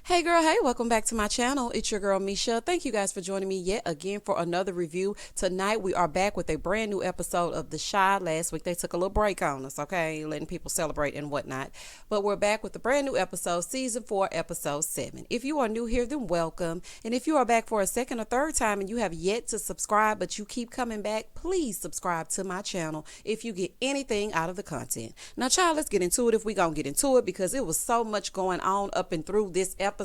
Hey girl, hey, welcome back to my channel. It's your girl Misha. Thank you guys for joining me yet again for another review. Tonight we are back with a brand new episode of The Shy. Last week they took a little break on us, okay, letting people celebrate and whatnot. But we're back with a brand new episode, season 4, episode 7. If you are new here, then welcome. And if you are back for a second or third time and you have yet to subscribe but you keep coming back, please subscribe to my channel if you get anything out of the content. Now child, let's get into it if we gonna get into it, because it was so much going on up and through this episode.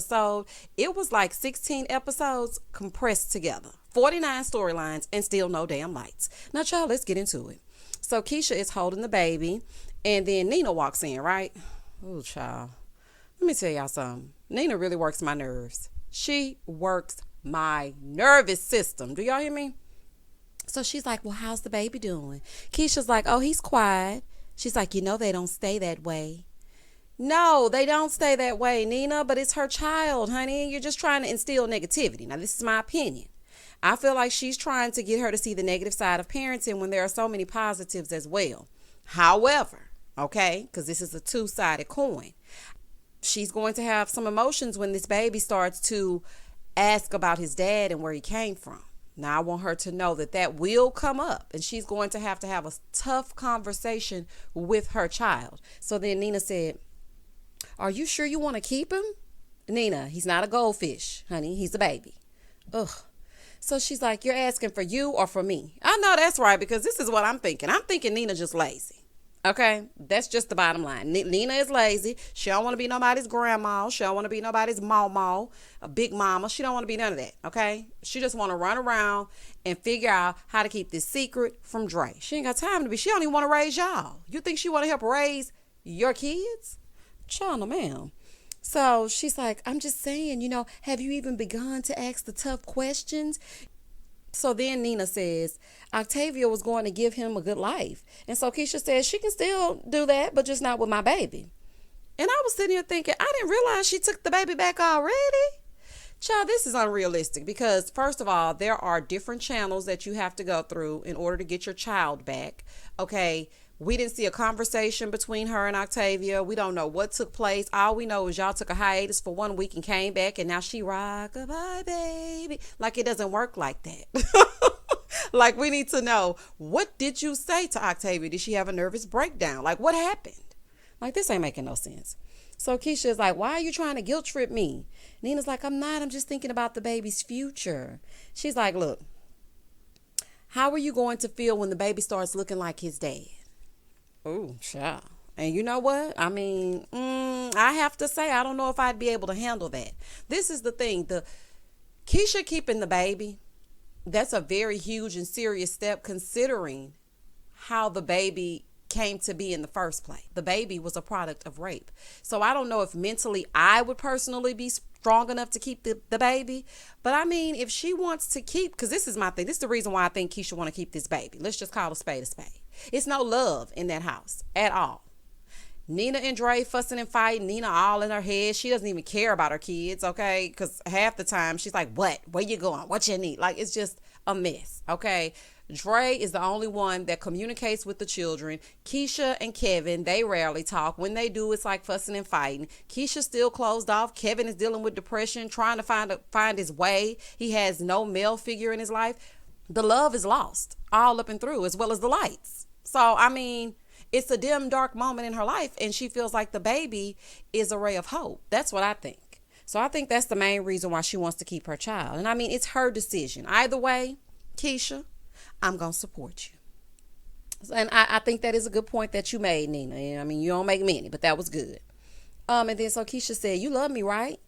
It was like 16 episodes compressed together, 49 storylines, and still no damn lights. Now child, let's get into it. So Keisha is holding the baby, and then Nina walks in, right? Oh child, let me tell y'all something. Nina really works my nerves. She works my nervous system. Do y'all hear me? So she's like, well, how's the baby doing? Keisha's like, oh, he's quiet. She's like, they don't stay that way. No, they don't stay that way, Nina, but it's her child, honey. You're just trying to instill negativity. Now, this is my opinion. I feel like she's trying to get her to see the negative side of parenting when there are so many positives as well. However, okay, because this is a two-sided coin, she's going to have some emotions when this baby starts to ask about his dad and where he came from. Now, I want her to know that that will come up, and she's going to have a tough conversation with her child. So then Nina said, are you sure you want to keep him? Nina, he's not a goldfish, honey. He's a baby. Ugh. So she's like, you're asking for you or for me? I know that's right, because this is what I'm thinking. I'm thinking Nina just lazy. Okay? That's just the bottom line. Nina is lazy. She don't want to be nobody's grandma. She don't want to be nobody's mama, a big mama. She don't want to be none of that. Okay? She just want to run around and figure out how to keep this secret from Dre. She ain't got time to be. She don't even want to raise y'all. You think she want to help raise your kids? Child, no, ma'am. So she's like, I'm just saying, have you even begun to ask the tough questions? So then Nina says, Octavia was going to give him a good life. And so Keisha says she can still do that, but just not with my baby. And I was sitting here thinking, I didn't realize she took the baby back already. Child, this is unrealistic because, first of all, there are different channels that you have to go through in order to get your child back. Okay. We didn't see a conversation between her and Octavia. We don't know what took place. All we know is y'all took a hiatus for 1 week and came back, and now she rock-a-bye, baby. Like, it doesn't work like that. Like, we need to know, what did you say to Octavia? Did she have a nervous breakdown? Like, what happened? Like, this ain't making no sense. So Keisha is like, why are you trying to guilt trip me? Nina's like, I'm not. I'm just thinking about the baby's future. She's like, look, how are you going to feel when the baby starts looking like his dad? Oh, child. And you know what? I mean, I have to say, I don't know if I'd be able to handle that. This is the thing. The Keisha keeping the baby, that's a very huge and serious step considering how the baby came to be in the first place. The baby was a product of rape. So I don't know if mentally I would personally be strong enough to keep the baby. But I mean, if she wants to keep, because this is my thing. This is the reason why I think Keisha want to keep this baby. Let's just call a spade a spade. It's no love in that house at all. Nina and Dre fussing and fighting. Nina all in her head. She doesn't even care about her kids, okay? Because half the time she's like, what? Where you going? What you need? Like, it's just a mess, okay? Dre is the only one that communicates with the children. Keisha and Kevin, they rarely talk. When they do, it's like fussing and fighting. Keisha's still closed off. Kevin is dealing with depression, trying to find his way. He has no male figure in his life. The love is lost all up and through, as well as the lights. So, I mean, it's a dim, dark moment in her life, and she feels like the baby is a ray of hope. That's what I think. So I think that's the main reason why she wants to keep her child. And I mean, it's her decision. Either way, Keisha, I'm going to support you. And I think that is a good point that you made, Nina. I mean, you don't make many, but that was good. And then so Keisha said, you love me, right?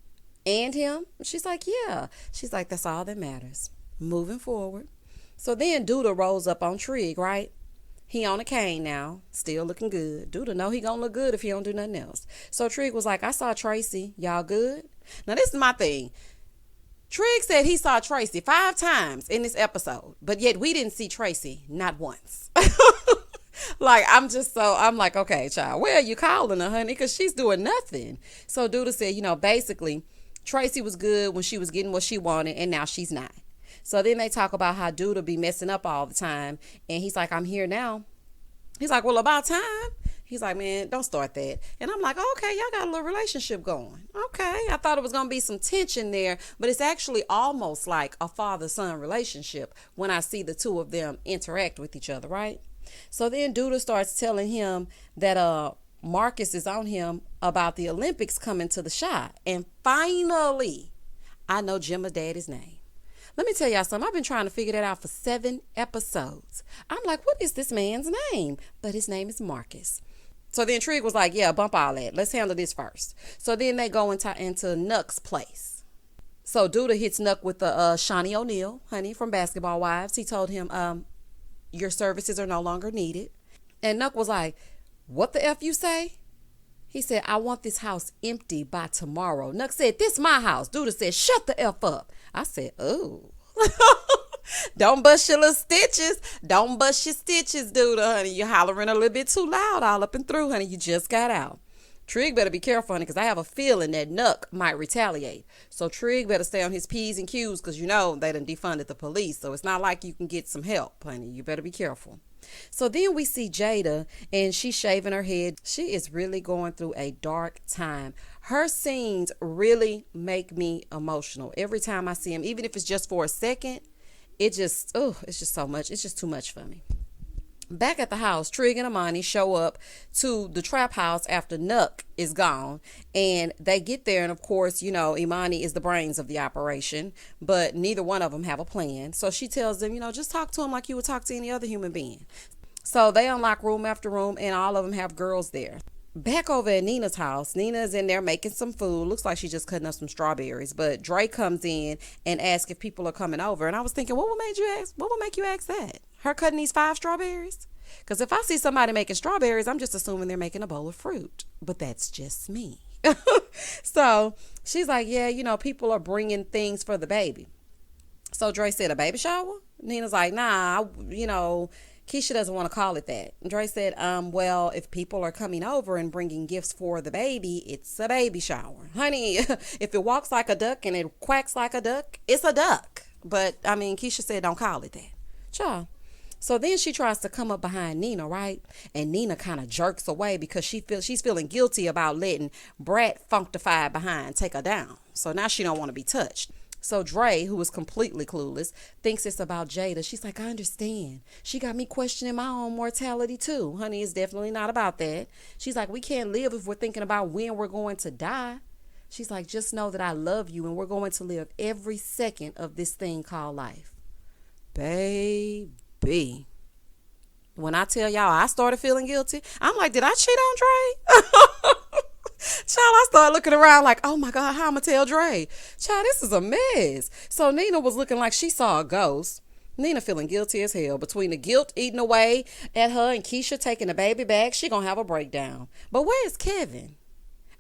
And him? She's like, yeah. She's like, that's all that matters. Moving forward. So then Duda rolls up on Trigg, right? He on a cane now, still looking good. Duda know he gonna look good if he don't do nothing else. So Trigg was like, I saw Tracy. Y'all good? Now this is my thing. Trigg said he saw Tracy 5 times in this episode, but yet we didn't see Tracy not once. Like, I'm like, okay, child, where are you calling her, honey? Because she's doing nothing. So Duda said, basically, Tracy was good when she was getting what she wanted, and now she's not. So then they talk about how Duda be messing up all the time. And he's like, I'm here now. He's like, well, about time. He's like, man, don't start that. And I'm like, oh, okay, y'all got a little relationship going. Okay. I thought it was going to be some tension there, but it's actually almost like a father-son relationship when I see the two of them interact with each other, right? So then Duda starts telling him that Marcus is on him about the Olympics coming to the Chi. And finally, I know Gemma's daddy's name. Let me tell y'all something. I've been trying to figure that out for 7 episodes. I'm like, what is this man's name? But his name is Marcus. So then Trigg was like, yeah, bump all that. Let's handle this first. So then they go into Nuck's place. So Duda hits Nuck with the Shawnee O'Neal, honey, from Basketball Wives. He told him, your services are no longer needed. And Nuck was like, what the F you say? He said, I want this house empty by tomorrow. Nuck said, this my house. Duda said, shut the F up. I said, oh. Don't bust your little stitches. Don't bust your stitches, Duda, honey. You're hollering a little bit too loud all up and through, honey. You just got out. Trigg better be careful, honey, because I have a feeling that Nuck might retaliate. So Trigg better stay on his P's and Q's because, you know, they done defunded the police. So it's not like you can get some help, honey. You better be careful. So then we see Jada, and she's shaving her head. She is really going through a dark time. Her scenes really make me emotional. Every time I see them, even if it's just for a second, it's just so much. It's just too much for me. Back at the house, Trigg and Amani show up to the trap house after Nuck is gone. And they get there, and of course, you know, Imani is the brains of the operation, but neither one of them have a plan. So she tells them, you know, just talk to him like you would talk to any other human being. So they unlock room after room, and all of them have girls there. Back over at Nina's house, Nina's in there making some food. Looks like she's just cutting up some strawberries. But Dre comes in and asks if people are coming over. And I was thinking, what would make you ask that? Her cutting these 5 strawberries? Because if I see somebody making strawberries, I'm just assuming they're making a bowl of fruit. But that's just me. So she's like, yeah, you know, people are bringing things for the baby. So Dre said, a baby shower? Nina's like, nah, you know, Keisha doesn't want to call it that. And Dre said, well, if people are coming over and bringing gifts for the baby, it's a baby shower. Honey, if it walks like a duck and it quacks like a duck, it's a duck. But, I mean, Keisha said, don't call it that. Child. So then she tries to come up behind Nina, right? And Nina kind of jerks away because she's feeling guilty about letting Brat Functified behind take her down. So now she don't want to be touched. So Dre, who is completely clueless, thinks it's about Jada. She's like, I understand. She got me questioning my own mortality too. Honey, it's definitely not about that. She's like, we can't live if we're thinking about when we're going to die. She's like, just know that I love you and we're going to live every second of this thing called life. Baby. When I tell y'all I started feeling guilty, I'm like, did I cheat on Dre? Child, I started looking around like, oh my God, how I'm going to tell Dre? Child, this is a mess. So Nina was looking like she saw a ghost. Nina feeling guilty as hell. Between the guilt eating away at her and Keisha taking the baby back, she going to have a breakdown. But where's Kevin?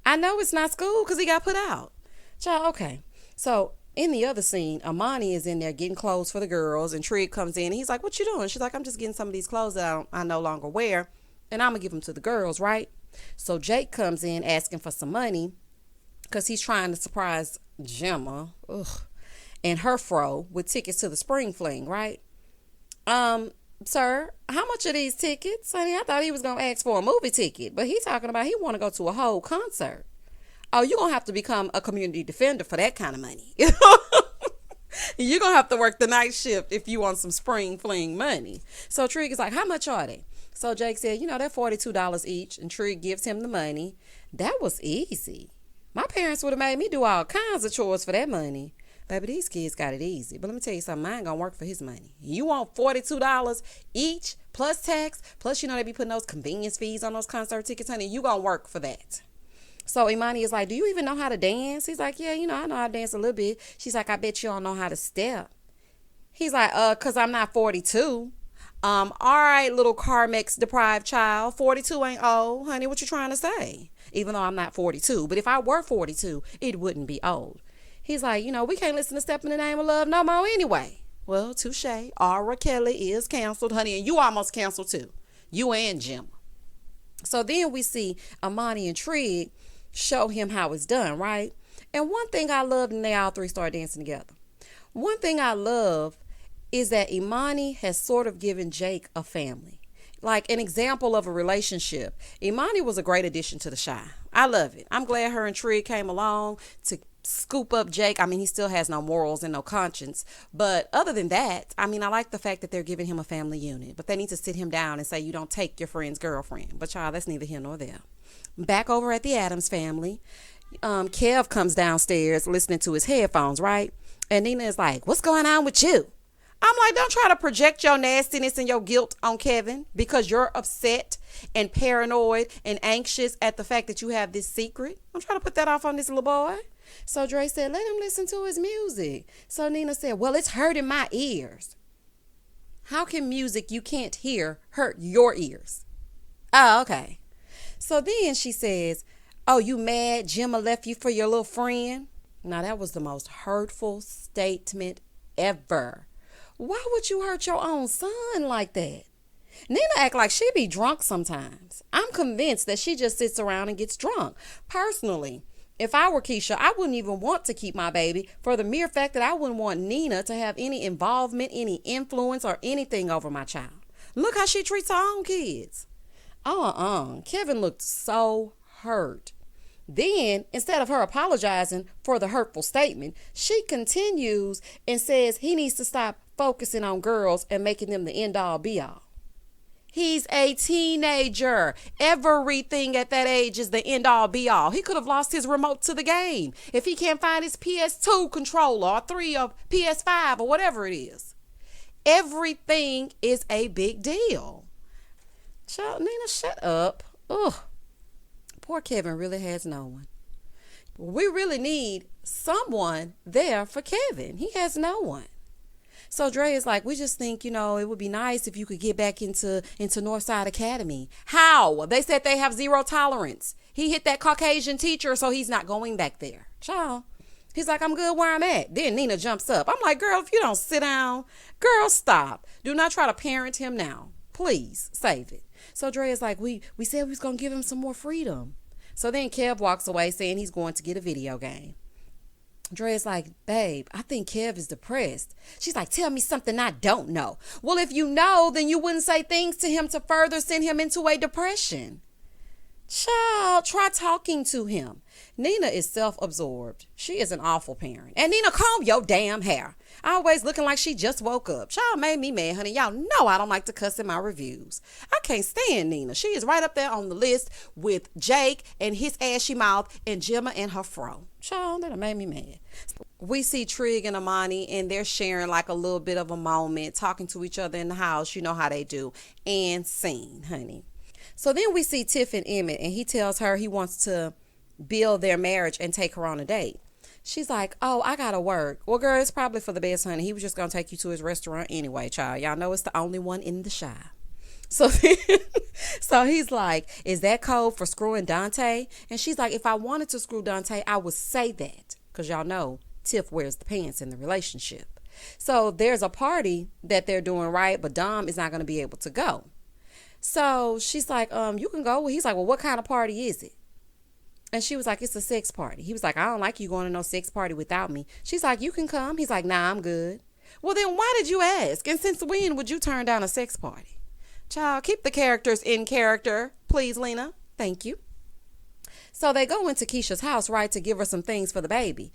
I know it's not school because he got put out. Child, okay. So in the other scene, Amani is in there getting clothes for the girls, and Trigg comes in and he's like, what you doing? She's like, I'm just getting some of these clothes that I no longer wear, and I'm going to give them to the girls, right? So Jake comes in asking for some money because he's trying to surprise Gemma and her fro with tickets to the spring fling, right? Sir, how much are these tickets? Honey, I thought he was going to ask for a movie ticket, but he's talking about he want to go to a whole concert. Oh, you're going to have to become a community defender for that kind of money. You're going to have to work the night shift if you want some spring fling money. So Trigg is like, how much are they? So Jake said, you know, they're $42 each, and Trigg gives him the money. That was easy. My parents would have made me do all kinds of chores for that money. Baby, these kids got it easy. But let me tell you something, I ain't gonna work for his money. You want $42 each, plus tax, plus, you know, they be putting those convenience fees on those concert tickets, honey. You gonna work for that. So Imani is like, do you even know how to dance? He's like, yeah, you know, I know how to dance a little bit. She's like, I bet you don't know how to step. He's like, cause I'm not 42. All right, little Carmex deprived child. 42 ain't old. Honey, what you trying to say? Even though I'm not 42. But if I were 42, it wouldn't be old. He's like, you know, we can't listen to Step in the Name of Love no more anyway. Well, touche. Aura Kelly is canceled, honey. And you almost canceled too. You and Gemma. So then we see Amani and Trigg show him how it's done, right? And one thing I love, and they all three start dancing together. One thing I love is that Imani has sort of given Jake a family. like an example of a relationship. Imani was a great addition to the Shy. I love it. I'm glad her and Trigg came along to scoop up Jake. I mean, he still has no morals and no conscience. But other than that, I mean, I like the fact that they're giving him a family unit. But they need to sit him down and say, you don't take your friend's girlfriend. But child, that's neither here nor there. Back over at the Addams family, Kev comes downstairs listening to his headphones, right? And Nina is like, what's going on with you? I'm like, don't try to project your nastiness and your guilt on Kevin because you're upset and paranoid and anxious at the fact that you have this secret. I'm trying to put that off on this little boy. So Dre said, let him listen to his music. So Nina said, well, it's hurting my ears. How can music you can't hear hurt your ears? Oh, okay. So then she says, oh, you mad Gemma left you for your little friend? Now that was the most hurtful statement ever. Why would you hurt your own son like that? Nina act like she be drunk sometimes. I'm convinced that she just sits around and gets drunk. Personally, if I were Keisha, I wouldn't even want to keep my baby for the mere fact that I wouldn't want Nina to have any involvement, any influence, or anything over my child. Look how she treats her own kids. Kevin looked so hurt. Then, instead of her apologizing for the hurtful statement, she continues and says he needs to stop focusing on girls and making them the end-all be-all. He's a teenager. Everything at that age is the end-all be-all. He could have lost his remote to the game if he can't find his PS2 controller or 3 or PS5 or whatever it is. Everything is a big deal. Child, Nina, shut up. Ugh. Poor Kevin really has no one. We really need someone there for Kevin. He has no one. So Dre is like, we just think, it would be nice if you could get back into Northside Academy. How? They said they have zero tolerance. He hit that Caucasian teacher, so he's not going back there. Child. He's like, I'm good where I'm at. Then Nina jumps up. I'm like, girl, if you don't sit down, girl, stop. Do not try to parent him now. Please, save it. So Dre is like, we said we was going to give him some more freedom. So then Kev walks away saying he's going to get a video game. Dre is like, babe, I think Kev is depressed. She's like, tell me something I don't know. Well, if you know, then you wouldn't say things to him to further send him into a depression. Child, try talking to him. Nina is self-absorbed. She is an awful parent. And Nina, comb your damn hair. Always looking like she just woke up. Child made me mad, honey. Y'all know I don't like to cuss in my reviews. I can't stand Nina. She is right up there on the list with Jake and his ashy mouth and Gemma and her fro. Child, that made me mad. We see Trigg and Amani and they're sharing like a little bit of a moment, talking to each other in the house. You know how they do. And scene, honey. So then we see Tiff and Emmett and he tells her he wants to build their marriage and take her on a date. She's like, oh, I gotta work. Well, girl, it's probably for the best, honey. He was just gonna take you to his restaurant anyway, child. Y'all know it's the only one in the Shy. So so he's like, is that code for screwing Dante? And she's like, if I wanted to screw Dante, I would say that. Because y'all know Tiff wears the pants in the relationship. So there's a party that they're doing, right? But Dom is not going to be able to go. So she's like, you can go. Well, he's like, well, what kind of party is it? And she was like, it's a sex party. He was like, I don't like you going to no sex party without me. She's like, you can come. He's like, nah, I'm good. Well, then why did you ask? And since when would you turn down a sex party? Child, keep the characters in character, please, Lena. Thank you. So they go into Keisha's house, right, to give her some things for the baby.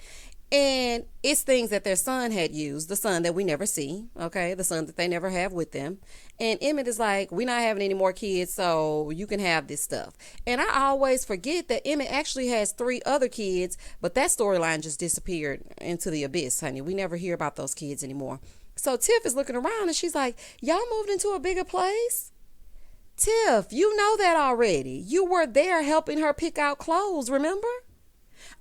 And it's things that their son had used, the son that we never see, okay, the son that they never have with them. And Emmett is like, we're not having any more kids, so you can have this stuff. And I always forget that Emmett actually has 3 other kids, but that storyline just disappeared into the abyss, honey. We never hear about those kids anymore. So Tiff is looking around and she's like, y'all moved into a bigger place? Tiff, you know that already. You were there helping her pick out clothes, remember?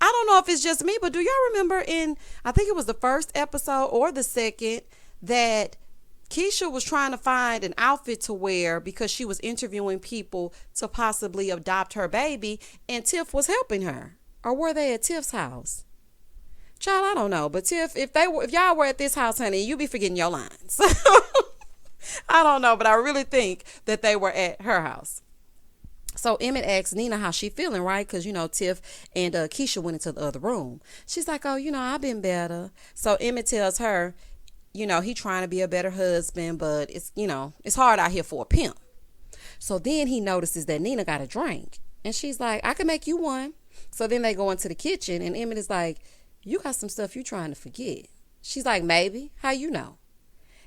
I don't know if it's just me, but do y'all remember I think it was the first episode or the second, that Keisha was trying to find an outfit to wear because she was interviewing people to possibly adopt her baby, and Tiff was helping her? Or were they at Tiff's house? Child, I don't know. But Tiff, if y'all were at this house, honey, you be forgetting your lines. I don't know, but I really think that they were at her house. So Emmett asks Nina how she feeling, right? Because, Tiff and Keisha went into the other room. She's like, oh, I've been better. So Emmett tells her, he trying to be a better husband, but it's hard out here for a pimp. So then he notices that Nina got a drink. And she's like, I can make you one. So then they go into the kitchen and Emmett is like, you got some stuff you trying to forget. She's like, maybe. How you know?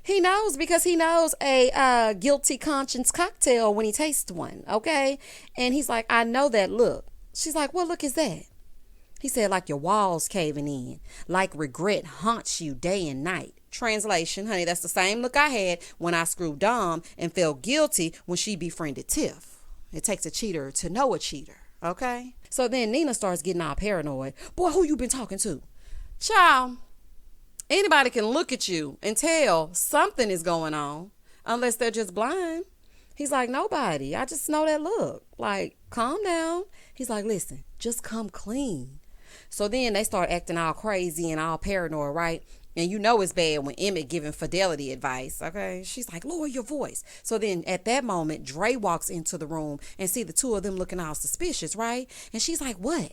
He knows because he knows a guilty conscience cocktail when he tastes one, okay? And he's like, I know that look. She's like, what look is that? He said, like your walls caving in, like regret haunts you day and night. Translation, honey, that's the same look I had when I screwed Dom and felt guilty when she befriended Tiff. It takes a cheater to know a cheater, okay? So then Nina starts getting all paranoid. Boy, who you been talking to? Child, anybody can look at you and tell something is going on unless they're just blind. He's like, nobody. I just know that look. Like, calm down. He's like, listen, just come clean. So then they start acting all crazy and all paranoid, right? And you know it's bad when Emmett giving fidelity advice, okay? She's like, lower your voice. So then at that moment, Dre walks into the room and see the two of them looking all suspicious, right? And she's like, what?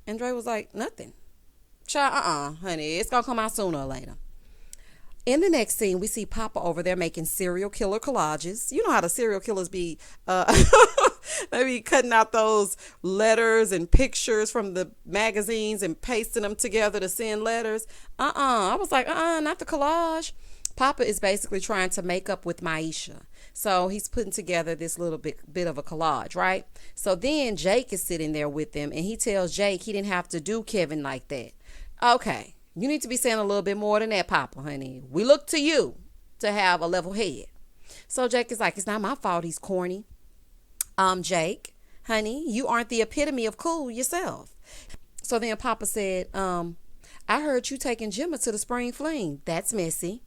And Dre was like, nothing. Child, honey, it's going to come out sooner or later. In the next scene, we see Papa over there making serial killer collages. You know how the serial killers be maybe cutting out those letters and pictures from the magazines and pasting them together to send letters. I was like, not the collage. Papa is basically trying to make up with MEASHA. So he's putting together this little bit of a collage, right? So then Jake is sitting there with him and he tells Jake he didn't have to do Kevin like that. Okay. You need to be saying a little bit more than that, Papa, honey. We look to you to have a level head. So Jake is like, it's not my fault he's corny. Jake, honey, you aren't the epitome of cool yourself. So then Papa said, I heard you taking Gemma to the spring fling. That's messy.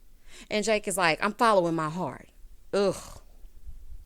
And Jake is like, I'm following my heart. Ugh.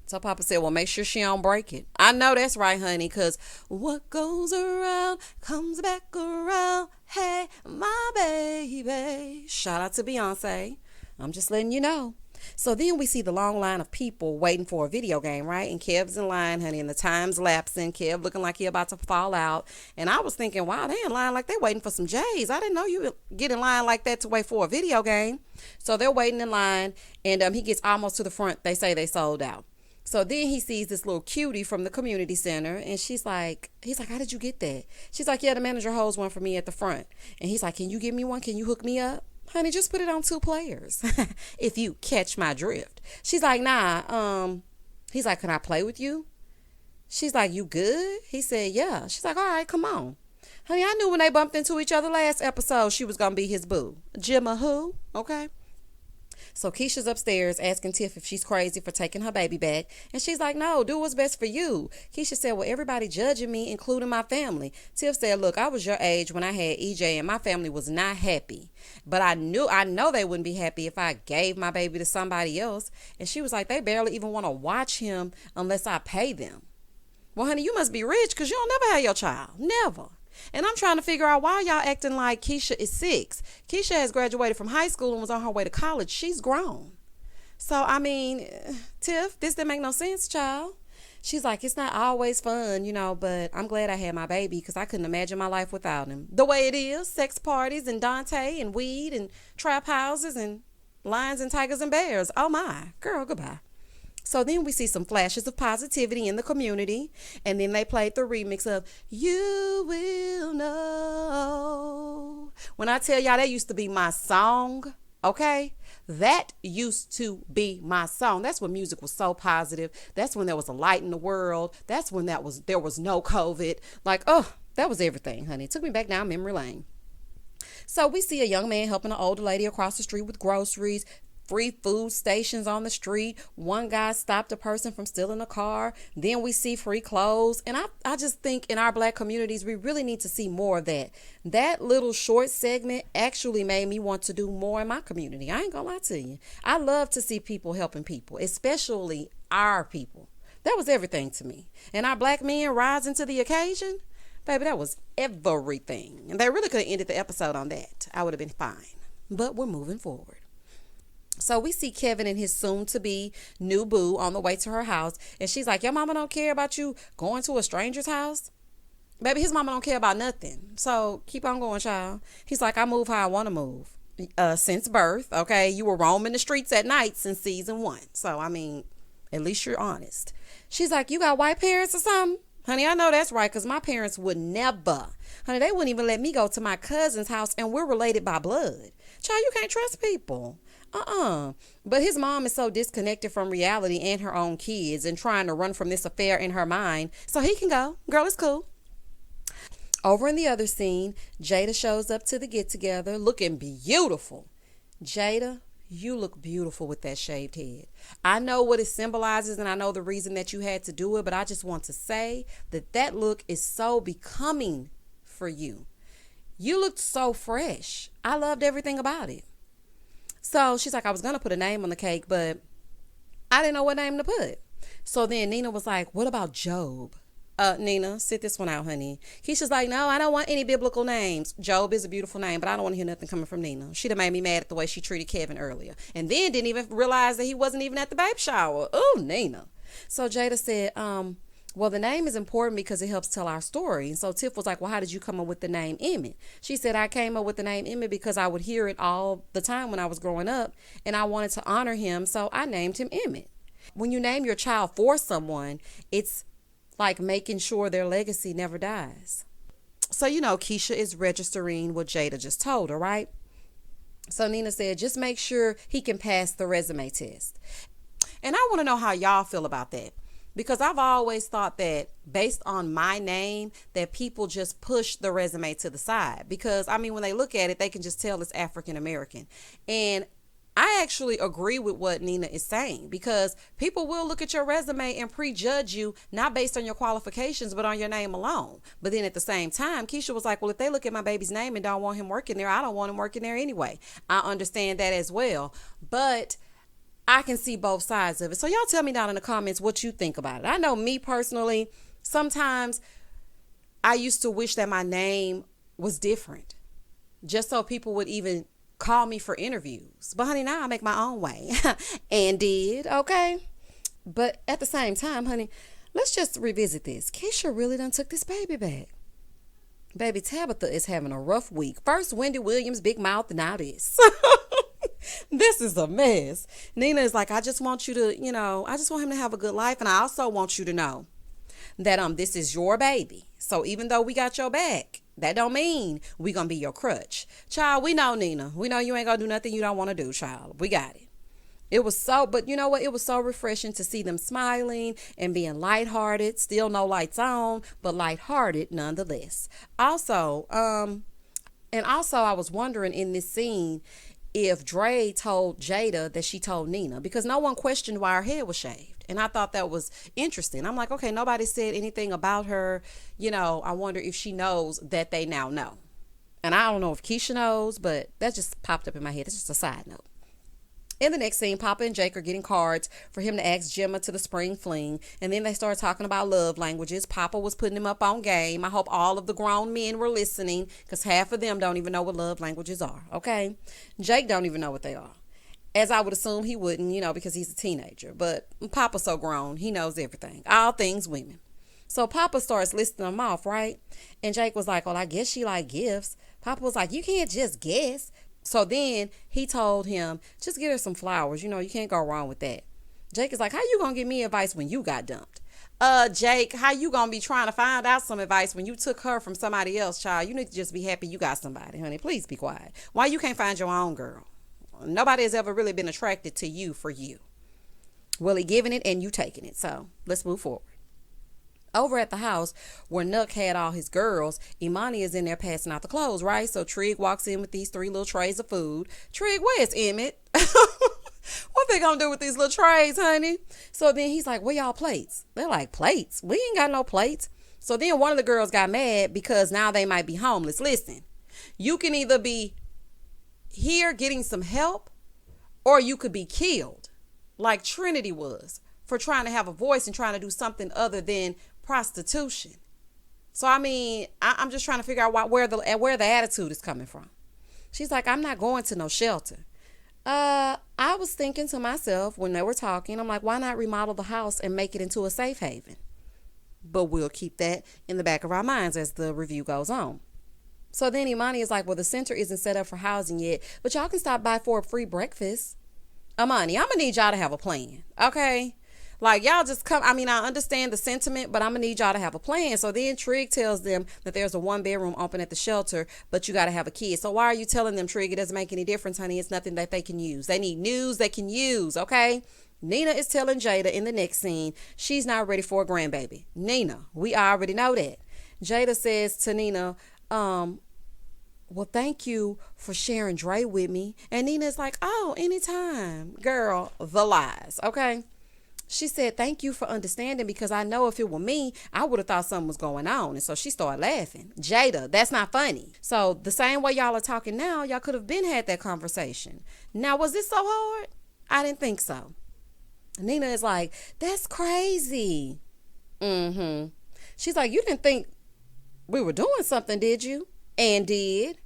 So Papa said, well, make sure she don't break it. I know that's right, honey, because what goes around comes back around. Hey, my baby. Shout out to Beyonce. I'm just letting you know. So then we see the long line of people waiting for a video game, right? And Kev's in line, honey, and the time's lapsing. Kev looking like he about to fall out. And I was thinking, wow, they in line like they waiting for some J's. I didn't know you get in line like that to wait for a video game. So they're waiting in line, and he gets almost to the front. They say they sold out. So then he sees this little cutie from the community center, and he's like, how did you get that? She's like, yeah, the manager holds one for me at the front. And he's like, can you give me one? Can you hook me up? Honey, just put it on 2 players. If you catch my drift. She's like, nah. He's like, can I play with you? She's like, you good? He said, yeah. She's like, all right, come on. Honey, I knew when they bumped into each other last episode, she was going to be his boo. Gemma who? Okay. So Keisha's upstairs asking Tiff if she's crazy for taking her baby back. And she's like, no, do what's best for you. Keisha said, well, everybody judging me, including my family. Tiff said, look, I was your age when I had EJ and my family was not happy. But I know they wouldn't be happy if I gave my baby to somebody else. And she was like, they barely even want to watch him unless I pay them. Well, honey, you must be rich because you don't never have your child. Never. And I'm trying to figure out why y'all acting like Keisha is 6. Keisha has graduated from high school and was on her way to college. She's grown. So, I mean, Tiff, this didn't make no sense, child. She's like, it's not always fun, but I'm glad I had my baby because I couldn't imagine my life without him. The way it is, sex parties and Dante and weed and trap houses and lions and tigers and bears. Oh, my. Girl, goodbye. So then we see some flashes of positivity in the community. And then they played the remix of You Will Know. When I tell y'all that used to be my song, okay? That used to be my song. That's when music was so positive. That's when there was a light in the world. That's when there was no COVID. Like, oh, that was everything, honey. It took me back down memory lane. So we see a young man helping an older lady across the street with groceries. Free food stations on the street. One guy stopped a person from stealing a car. Then we see free clothes. And I just think in our black communities, we really need to see more of that. That little short segment actually made me want to do more in my community. I ain't gonna lie to you. I love to see people helping people, especially our people. That was everything to me. And our black men rising to the occasion, baby, that was everything. And they really could have ended the episode on that. I would have been fine. But we're moving forward. So we see Kevin and his soon-to-be new boo on the way to her house. And she's like, your mama don't care about you going to a stranger's house? Baby, his mama don't care about nothing. So keep on going, child. He's like, I move how I want to move. Since birth, okay? You were roaming the streets at night since season 1. So, I mean, At least you're honest. She's like, you got white parents or something? Honey, I know that's right, because my parents would never. Honey, they wouldn't even let me go to my cousin's house, and we're related by blood. Child, you can't trust people. But his mom is so disconnected from reality and her own kids and trying to run from this affair in her mind, so he can go. Girl, it's cool. Over in the other scene, Jada shows up to the get-together looking beautiful. Jada, you look beautiful with that shaved head. I know what it symbolizes, and I know the reason that you had to do it, but I just want to say that that look is so becoming for you. You looked so fresh. I loved everything about it. So she's like, I was going to put a name on the cake, but I didn't know what name to put. So then Nina was like, what about Job? Nina, sit this one out, honey. Keisha's like, no, I don't want any biblical names. Job is a beautiful name, but I don't want to hear nothing coming from Nina. She'd have made me mad at the way she treated Kevin earlier. And then didn't even realize that he wasn't even at the baby shower. Oh, Nina. So Jada said, well, the name is important because it helps tell our story. And so Tiff was like, well, how did you come up with the name Emmett? She said, I came up with the name Emmett because I would hear it all the time when I was growing up, and I wanted to honor him, so I named him Emmett. When you name your child for someone, it's like making sure their legacy never dies. So, Keisha is registering what Jada just told her, right? So Nina said, just make sure he can pass the resume test. And I want to know how y'all feel about that. Because I've always thought that based on my name, that people just push the resume to the side. Because, when they look at it, they can just tell it's African American. And I actually agree with what Nina is saying, because people will look at your resume and prejudge you, not based on your qualifications, but on your name alone. But then at the same time, Keisha was like, well, if they look at my baby's name and don't want him working there, I don't want him working there anyway. I understand that as well. But I can see both sides of it. So y'all tell me down in the comments what you think about it. I know me personally, sometimes I used to wish that my name was different, just so people would even call me for interviews. But honey, now I make my own way and did, okay? But at the same time, honey, let's just revisit this. Keisha really done took this baby back. Baby Tabitha is having a rough week. First Wendy Williams, big mouth, now this. This is a mess. Nina is like, I just want you to, I just want him to have a good life. And I also want you to know that this is your baby. So even though we got your back, that don't mean we gonna be your crutch. Child, we know, Nina. We know you ain't gonna do nothing you don't want to do, child. We got it. But you know what? It was so refreshing to see them smiling and being lighthearted. Still no lights on, but lighthearted nonetheless. Also, I was wondering in this scene if Dre told Jada that she told Nina, because no one questioned why her head was shaved. And I thought that was interesting. I'm like, okay, nobody said anything about her. I wonder if she knows that they now know. And I don't know if Keisha knows, but that just popped up in my head. It's just a side note. In the next scene, Papa and Jake are getting cards for him to ask Gemma to the spring fling. And then they started talking about love languages. Papa was putting him up on game. I hope all of the grown men were listening, because half of them don't even know what love languages are, okay? Jake don't even know what they are. As I would assume he wouldn't, because he's a teenager. But Papa's so grown, he knows everything. All things women. So Papa starts listing them off, right? And Jake was like, well, I guess she like gifts. Papa was like, you can't just guess. So then he told him, just get her some flowers. You can't go wrong with that. Jake is like, how you gonna give me advice when you got dumped? Jake, how you gonna be trying to find out some advice when you took her from somebody else, child? You need to just be happy you got somebody, honey. Please be quiet. Why you can't find your own girl? Nobody has ever really been attracted to you for you. Well, he giving it and you taking it. So let's move forward. Over at the house where Nuck had all his girls, Amani is in there passing out the clothes, right? So Trigg walks in with these 3 little trays of food. Trigg, where's Emmett? What they gonna do with these little trays, honey? So then he's like, where y'all plates? They're like, plates? We ain't got no plates. So then one of the girls got mad because now they might be homeless. Listen, you can either be here getting some help, or you could be killed like Trinity was for trying to have a voice and trying to do something other than prostitution. So I'm just trying to figure out where the attitude is coming from. She's like, I'm not going to no shelter. I was thinking to myself when they were talking, I'm like, why not remodel the house and make it into a safe haven? But we'll keep that in the back of our minds as the review goes on. So then Imani is like, well, the center isn't set up for housing yet, but y'all can stop by for a free breakfast. Amani, I'm going to need y'all to have a plan, okay? Like, y'all just come. I mean, I understand the sentiment, but I'm going to need y'all to have a plan. So then Trigg tells them that there's a 1-bedroom open at the shelter, but you got to have a kid. So why are you telling them, Trigg? It doesn't make any difference, honey. It's nothing that they can use. They need news they can use, okay? Nina is telling Jada in the next scene she's not ready for a grandbaby. Nina, we already know that. Jada says to Nina, well, thank you for sharing Dre with me. And Nina's like, oh, anytime. Girl, the lies, okay? She said, thank you for understanding, because I know if it were me, I would have thought something was going on. And so she started laughing. Jada, that's not funny. So the same way y'all are talking now, y'all could have been had that conversation. Now, was this so hard? I didn't think so. Nina is like, that's crazy. She's like, you didn't think we were doing something, did you? And did.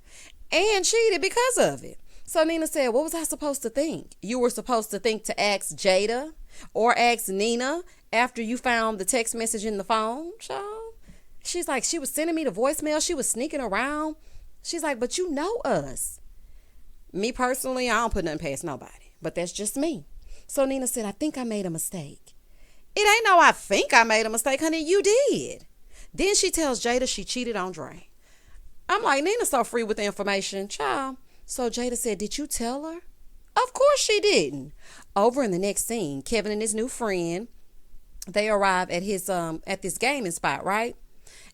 And cheated because of it. So Nina said, what was I supposed to think? You were supposed to think to ask Jada or ask Nina after you found the text message in the phone, child. She's like, she was sending me the voicemail. She was sneaking around. She's like, but you know us. Me personally, I don't put nothing past nobody. But that's just me. So Nina said, I think I made a mistake. It ain't no I think I made a mistake, honey. You did. Then she tells Jada she cheated on Dre. I'm like, Nina's so free with the information, child. So Jada said, did you tell her? Of course she didn't. Over in the next scene, Kevin and his new friend, they arrive at his at this gaming spot, right?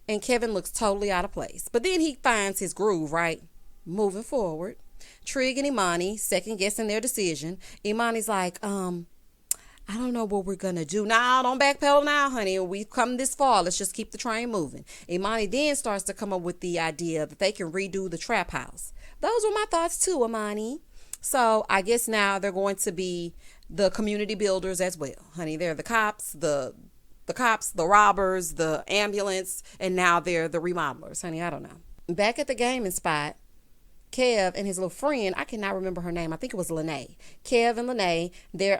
And Kevin looks totally out of place. But then he finds his groove, right? Moving forward. Trigg and Amani second guessing their decision. Imani's like, I don't know what we're going to do. Now, don't backpedal now, honey. We've come this far. Let's just keep the train moving. Imani then starts to come up with the idea that they can redo the trap house. Those were my thoughts too, Amani. So I guess now they're going to be the community builders as well, honey. They're the cops, the robbers, the ambulance, and now they're the remodelers, honey. I don't know. Back at the gaming spot, Kev and his little friend, I cannot remember her name. I think it was Lene. Kev and Lene, they're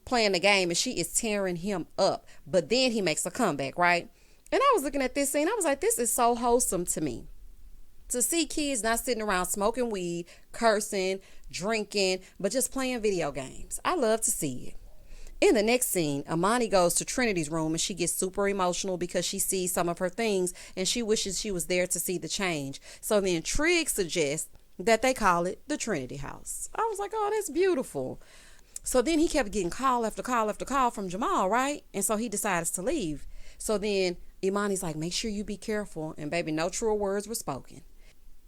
playing the game, and she is tearing him up. But then he makes a comeback, right? And I was looking at this scene. I was like, this is so wholesome to me. To see kids not sitting around smoking weed, cursing, drinking, but just playing video games. I love to see it. In the next scene, Amani goes to Trinity's room and she gets super emotional because she sees some of her things and she wishes she was there to see the change. So then Trigg suggests that they call it the Trinity House. I was like, oh, that's beautiful. So then he kept getting call after call after call from Jamal, right? And so he decides to leave. So then Imani's like, make sure you be careful. And baby, no truer words were spoken.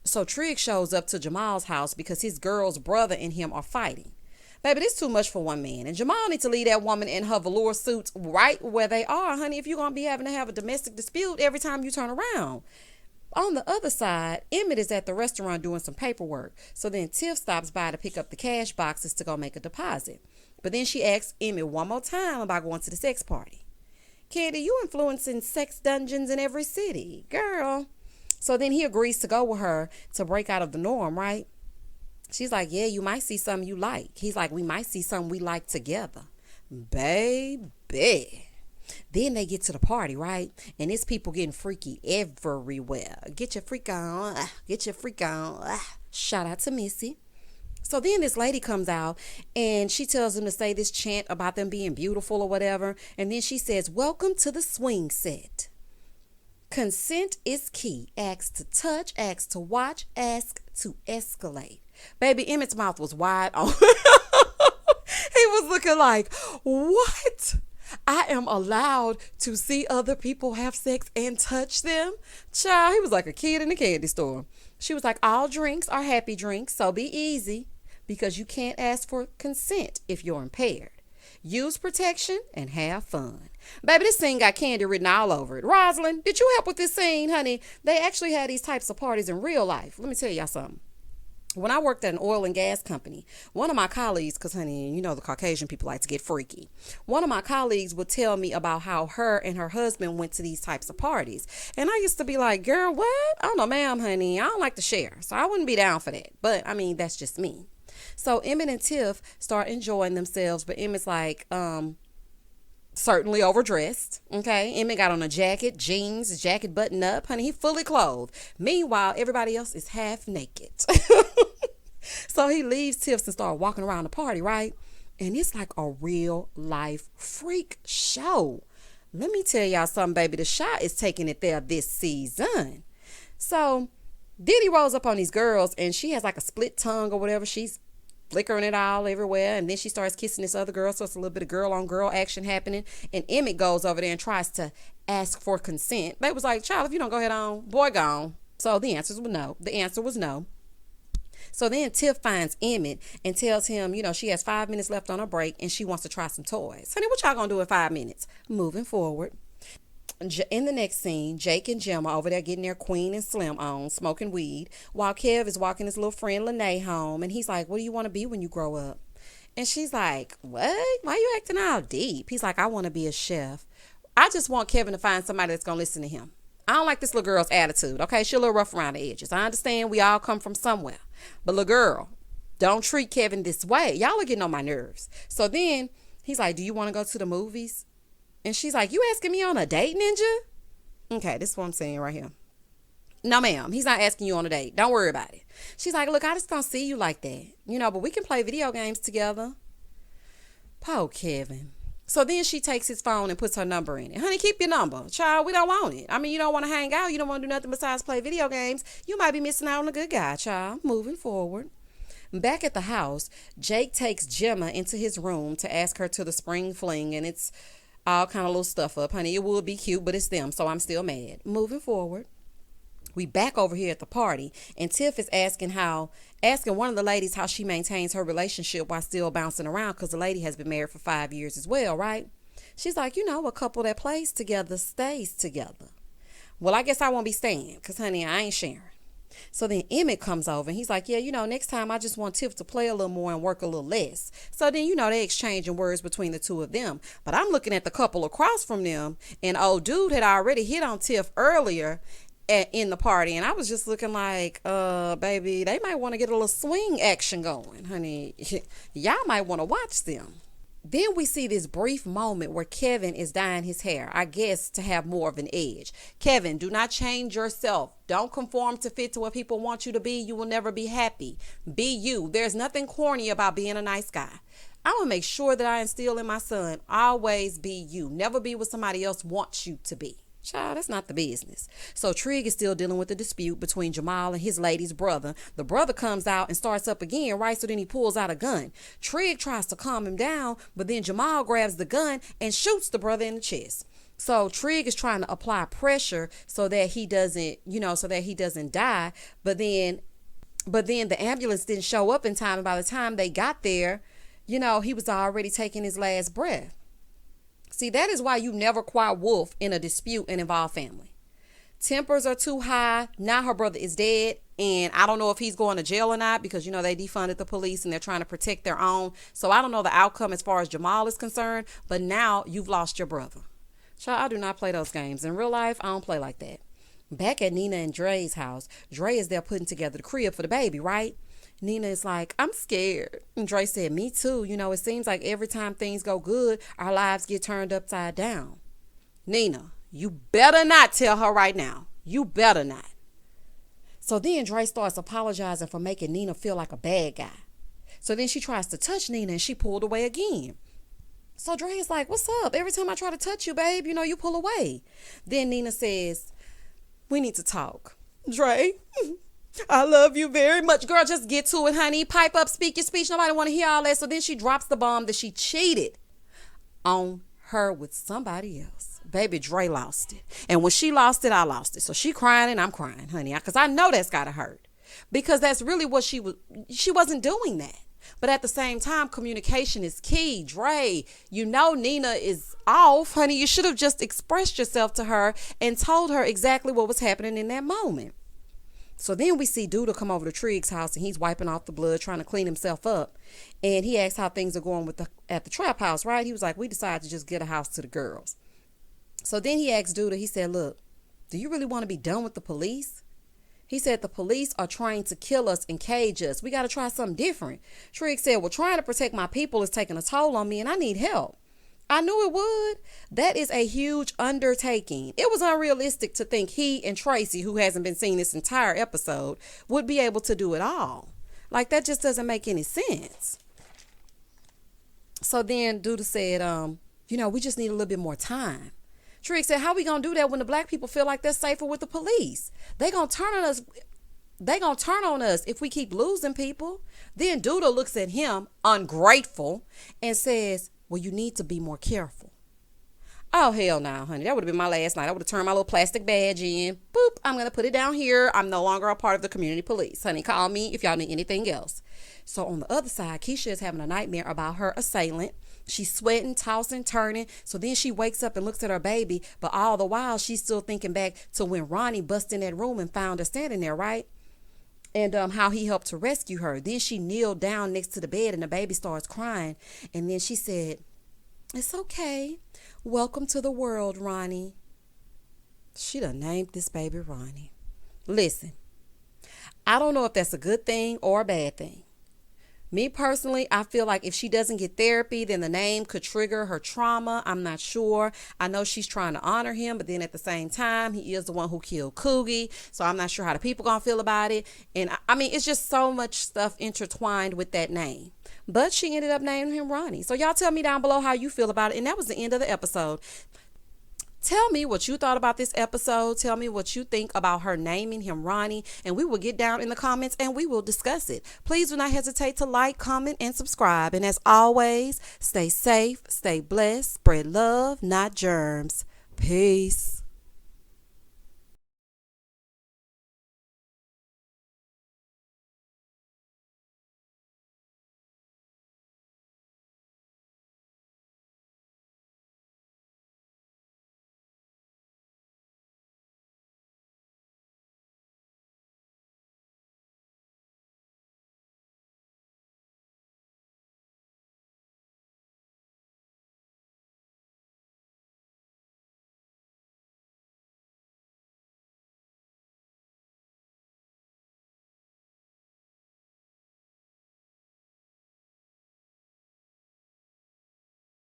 So Trigg shows up to Jamal's house because his girl's brother and him are fighting. Baby, this is too much for one man. And Jamal needs to leave that woman in her velour suits right where they are, honey, if you're going to be having to have a domestic dispute every time you turn around. On the other side, Emmett is at the restaurant doing some paperwork. So then Tiff stops by to pick up the cash boxes to go make a deposit. But then she asks Emmett one more time about going to the sex party. Candy, you influencing sex dungeons in every city. Girl. So then he agrees to go with her to break out of the norm, right? She's like, yeah, you might see something you like. He's like, we might see something we like together. Baby. Then they get to the party, right? And it's people getting freaky everywhere. Get your freak on. Get your freak on. Shout out to Missy. So then this lady comes out and she tells them to say this chant about them being beautiful or whatever. And then she says, welcome to the swing set. Consent is key. Ask to touch, ask to watch, ask to escalate. Baby, Emmett's mouth was wide open. He was looking like, what? I am allowed to see other people have sex and touch them? Child, he was like a kid in a candy store. She was like, all drinks are happy drinks, so be easy because you can't ask for consent if you're impaired. Use protection and have fun. Baby, this scene got candy written all over it. Rosalind, did you help with this scene, honey? They actually had these types of parties in real life. Let me tell y'all something. When I worked at an oil and gas company, one of my colleagues, because, honey, you know the Caucasian people like to get freaky. One of my colleagues would tell me about how her and her husband went to these types of parties. And I used to be like, girl, what? I don't know, ma'am, honey. I don't like to share. So I wouldn't be down for that. But, I mean, that's just me. So Emmett and Tiff start enjoying themselves. But Emmett's like, certainly overdressed. Okay. Emmett got on a jacket, jeans, jacket buttoned up. Honey, he fully clothed. Meanwhile, everybody else is half naked. So he leaves Tiff's and start walking around the party, right? And it's like a real life freak show. Let me tell y'all something, baby. The Chi is taking it there this season. So Diddy rolls up on these girls and she has like a split tongue or whatever. She's flickering it all everywhere. And then she starts kissing this other girl. So it's a little bit of girl on girl action happening. And Emmett goes over there and tries to ask for consent. They was like, child, if you don't go ahead on, boy gone. So the answer was no. The answer was no. So then Tiff finds Emmett and tells him, she has 5 minutes left on her break and she wants to try some toys. Honey, what y'all gonna do in 5 minutes? Moving forward. In the next scene, Jake and Jim are over there getting their Queen and Slim on, smoking weed, while Kev is walking his little friend Lene home, and he's like, what do you want to be when you grow up? And she's like, what? Why are you acting all deep? He's like, I want to be a chef. I just want Kevin to find somebody that's going to listen to him. I don't like this little girl's attitude, okay? She's a little rough around the edges. I understand we all come from somewhere. But little girl, don't treat Kevin this way. Y'all are getting on my nerves. So then he's like, do you want to go to the movies? And she's like, you asking me on a date, Ninja? Okay, this is what I'm saying right here. No, ma'am, he's not asking you on a date. Don't worry about it. She's like, look, I just don't see you like that. But we can play video games together. Poor Kevin. So then she takes his phone and puts her number in it. Honey, keep your number. Child, we don't want it. I mean, you don't want to hang out. You don't want to do nothing besides play video games. You might be missing out on a good guy, child. Moving forward. Back at the house, Jake takes Gemma into his room to ask her to the spring fling, and it's all kind of little stuff up. Honey, it would be cute, but it's them, so I'm still mad. Moving forward. We back over here at the party, and Tiff is asking one of the ladies how she maintains her relationship while still bouncing around, because the lady has been married for 5 years as well, right? She's like, a couple that plays together stays together. Well, I guess I won't be staying, because, honey, I ain't sharing. So then Emmett comes over, and he's like, yeah, next time I just want Tiff to play a little more and work a little less. So then, they exchanging words between the two of them. But I'm looking at the couple across from them, and old dude had already hit on Tiff earlier in the party, and I was just looking like, baby, they might want to get a little swing action going, honey. Y'all might want to watch them. Then we see this brief moment where Kevin is dyeing his hair, I guess to have more of an edge. Kevin, do not change yourself. Don't conform to fit to what people want you to be. You will never be happy. Be you. There's nothing corny about being a nice guy. I want to make sure that I instill in my son, always be you. Never be what somebody else wants you to be. Child, that's not the business. So Trigg is still dealing with the dispute between Jamal and his lady's brother. The brother comes out and starts up again, right? So then he pulls out a gun. Trigg tries to calm him down, but then Jamal grabs the gun and shoots the brother in the chest. So Trigg is trying to apply pressure so that he doesn't die. But then the ambulance didn't show up in time. And by the time they got there, he was already taking his last breath. See, that is why you never cry wolf in a dispute and involve family. Tempers are too high. Now her brother is dead, and I don't know if he's going to jail or not because, they defunded the police and they're trying to protect their own. So I don't know the outcome as far as Jamal is concerned, but now you've lost your brother. Child, I do not play those games. In real life, I don't play like that. Back at Nina and Dre's house, Dre is there putting together the crib for the baby, right? Nina is like, I'm scared. And Dre said, me too. It seems like every time things go good, our lives get turned upside down. Nina, you better not tell her right now. You better not. So then Dre starts apologizing for making Nina feel like a bad guy. So then she tries to touch Nina and she pulled away again. So Dre is like, what's up? Every time I try to touch you, babe, you pull away. Then Nina says, we need to talk. Dre, I love you very much. Girl, just get to it, honey. Pipe up, speak your speech. Nobody want to hear all that. So then she drops the bomb that she cheated on her with somebody else. Baby, Dre lost it. And when she lost it, I lost it. So she crying and I'm crying, honey. Because I know that's got to hurt. Because that's really what she was. She wasn't doing that. But at the same time, communication is key. Dre, Nina is off. Honey, you should have just expressed yourself to her and told her exactly what was happening in that moment. So then we see Duda come over to Trigg's house and he's wiping off the blood, trying to clean himself up. And he asks how things are going at the trap house, right? He was like, we decided to just get a house to the girls. So then he asked Duda, he said, look, do you really want to be done with the police? He said, the police are trying to kill us and cage us. We got to try something different. Trigg said, well, trying to protect my people is taking a toll on me and I need help. I knew it would. That is a huge undertaking. It was unrealistic to think he and Tracy, who hasn't been seen this entire episode, would be able to do it all. Like, that just doesn't make any sense. So then Duda said, we just need a little bit more time. Trigg said, how we gonna do that when the black people feel like they're safer with the police? They gonna turn on us. They gonna turn on us if we keep losing people. Then Duda looks at him, ungrateful, and says, well, you need to be more careful. Oh, hell no, honey. That would have been my last night. I would have turned my little plastic badge in. Boop. I'm going to put it down here. I'm no longer a part of the community police. Honey, call me if y'all need anything else. So on the other side, Keisha is having a nightmare about her assailant. She's sweating, tossing, turning. So then she wakes up and looks at her baby. But all the while, she's still thinking back to when Ronnie busted in that room and found her standing there, right? And how he helped to rescue her. Then she kneeled down next to the bed and the baby starts crying. And then she said, it's okay. Welcome to the world, Ronnie. She done named this baby Ronnie. Listen, I don't know if that's a good thing or a bad thing. Me personally, I feel like if she doesn't get therapy, then the name could trigger her trauma. I'm not sure. I know she's trying to honor him, but then at the same time, he is the one who killed Coogie. So I'm not sure how the people gonna feel about it. And I mean, it's just so much stuff intertwined with that name. But she ended up naming him Ronnie. So y'all tell me down below how you feel about it. And that was the end of the episode. Tell me what you thought about this episode. Tell me what you think about her naming him Ronnie. And we will get down in the comments and we will discuss it. Please do not hesitate to like, comment, and subscribe. And as always, stay safe, stay blessed, spread love, not germs. Peace.